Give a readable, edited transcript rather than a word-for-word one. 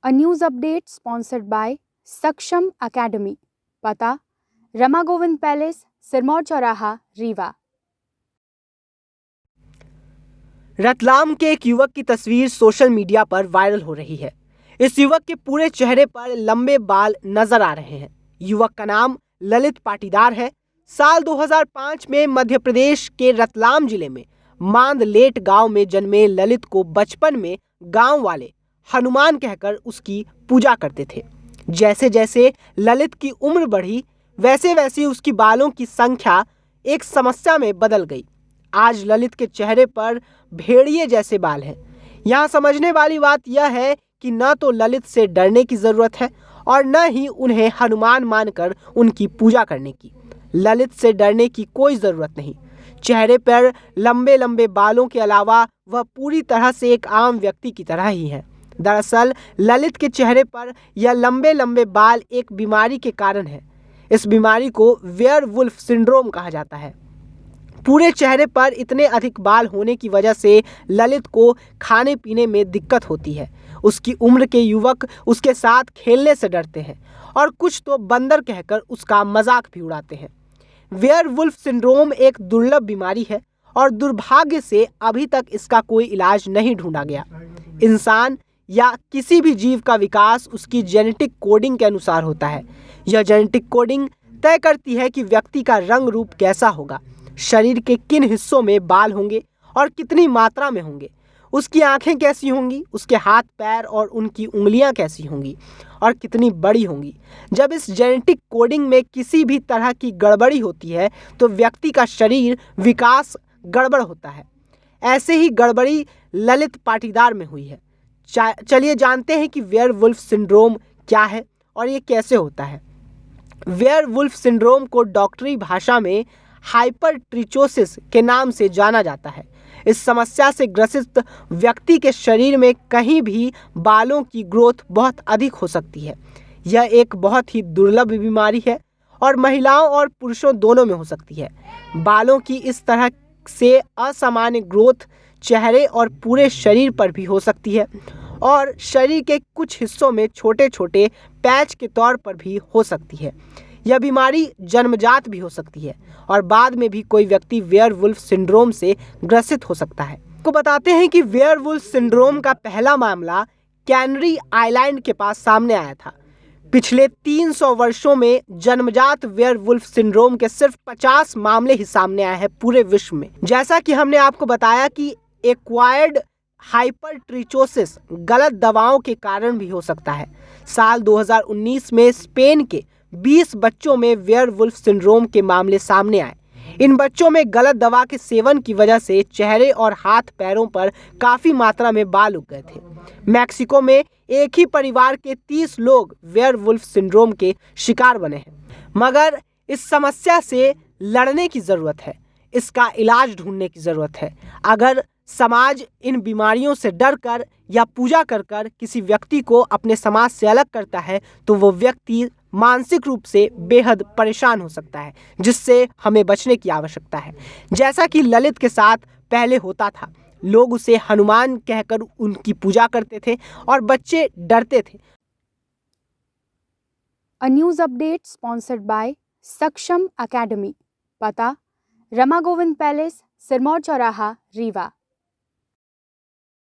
A news update sponsored by Saksham Academy. पता Rama Govind palace, Sirmaur चौराहा, रीवा। रतलाम के एक युवक की तस्वीर सोशल मीडिया पर वायरल हो रही है। इस युवक के पूरे चेहरे पर लंबे बाल नजर आ रहे हैं। युवक का नाम ललित पाटीदार है। साल 2005 में मध्य प्रदेश के रतलाम जिले में मांदलेट गांव में जन्मे ललित को बचपन में गांव वाले हनुमान कहकर उसकी पूजा करते थे। जैसे जैसे ललित की उम्र बढ़ी वैसे वैसे उसकी बालों की संख्या एक समस्या में बदल गई। आज ललित के चेहरे पर भेड़िए जैसे बाल हैं। यहाँ समझने वाली बात यह है कि न तो ललित से डरने की जरूरत है और न ही उन्हें हनुमान मानकर उनकी पूजा करने की। ललित से डरने की कोई जरूरत नहीं। चेहरे पर लंबे लंबे बालों के अलावा वह पूरी तरह से एक आम व्यक्ति की तरह ही है। दरअसल ललित के चेहरे पर यह लंबे लंबे बाल एक बीमारी के कारण है। इस बीमारी को वेयरवुल्फ सिंड्रोम कहा जाता है। पूरे चेहरे पर इतने अधिक बाल होने की वजह से ललित को खाने पीने में दिक्कत होती है। उसकी उम्र के युवक उसके साथ खेलने से डरते हैं और कुछ तो बंदर कहकर उसका मजाक भी उड़ाते हैं। वेयरवुल्फ सिंड्रोम एक दुर्लभ बीमारी है और दुर्भाग्य से अभी तक इसका कोई इलाज नहीं ढूंढा गया। इंसान या किसी भी जीव का विकास उसकी जेनेटिक कोडिंग के अनुसार होता है। यह जेनेटिक कोडिंग तय करती है कि व्यक्ति का रंग रूप कैसा होगा, शरीर के किन हिस्सों में बाल होंगे और कितनी मात्रा में होंगे, उसकी आंखें कैसी होंगी, उसके हाथ पैर और उनकी उंगलियां कैसी होंगी और कितनी बड़ी होंगी। जब इस जेनेटिक कोडिंग में किसी भी तरह की गड़बड़ी होती है तो व्यक्ति का शरीर विकास गड़बड़ होता है। ऐसे ही गड़बड़ी ललित पाटीदार में हुई है। चलिए जानते हैं कि वेयरवुल्फ सिंड्रोम क्या है और ये कैसे होता है। वेयरवुल्फ सिंड्रोम को डॉक्टरी भाषा में हाइपरट्रिचोसिस के नाम से जाना जाता है। इस समस्या से ग्रसित व्यक्ति के शरीर में कहीं भी बालों की ग्रोथ बहुत अधिक हो सकती है। यह एक बहुत ही दुर्लभ बीमारी है और महिलाओं और पुरुषों दोनों में हो सकती है। बालों की इस तरह से असामान्य ग्रोथ चेहरे और पूरे शरीर पर भी हो सकती है और शरीर के कुछ हिस्सों में छोटे छोटे पैच के तौर पर भी हो सकती है। यह बीमारी जन्मजात भी हो सकती है और बाद में भी कोई व्यक्ति वेयरवुल्फ सिंड्रोम से ग्रसित हो सकता है। आपको बताते हैं कि वेयरवुल्फ सिंड्रोम का पहला मामला कैनरी आइलैंड के पास सामने आया था। पिछले 300 वर्षों में जन्मजात वेयरवुल्फ सिंड्रोम के सिर्फ 50 मामले ही सामने आए हैं पूरे विश्व में। जैसा कि हमने आपको बताया कि एक्वायर्ड हाइपरट्रिचोसिस गलत दवाओं के कारण भी हो सकता है। साल 2019 में स्पेन के 20 बच्चों में वेयरवुल्फ सिंड्रोम के मामले सामने आए। इन बच्चों में गलत दवा के सेवन की वजह से चेहरे और हाथ पैरों पर काफी मात्रा में बाल उग गए थे। मैक्सिको में एक ही परिवार के 30 लोग वेयरवुल्फ सिंड्रोम के शिकार बने हैं। मगर इस समस्या से लड़ने की जरूरत है, इसका इलाज ढूंढने की जरूरत है। अगर समाज इन बीमारियों से डरकर या पूजा कर कर किसी व्यक्ति को अपने समाज से अलग करता है तो वो व्यक्ति मानसिक रूप से बेहद परेशान हो सकता है, जिससे हमें बचने की आवश्यकता है। जैसा कि ललित के साथ पहले होता था, लोग उसे हनुमान कहकर उनकी पूजा करते थे और बच्चे डरते थे। A news update sponsored by Saksham Academy. पता रमा गोविंद पैलेस, सिरमौर चौराहा, रीवा।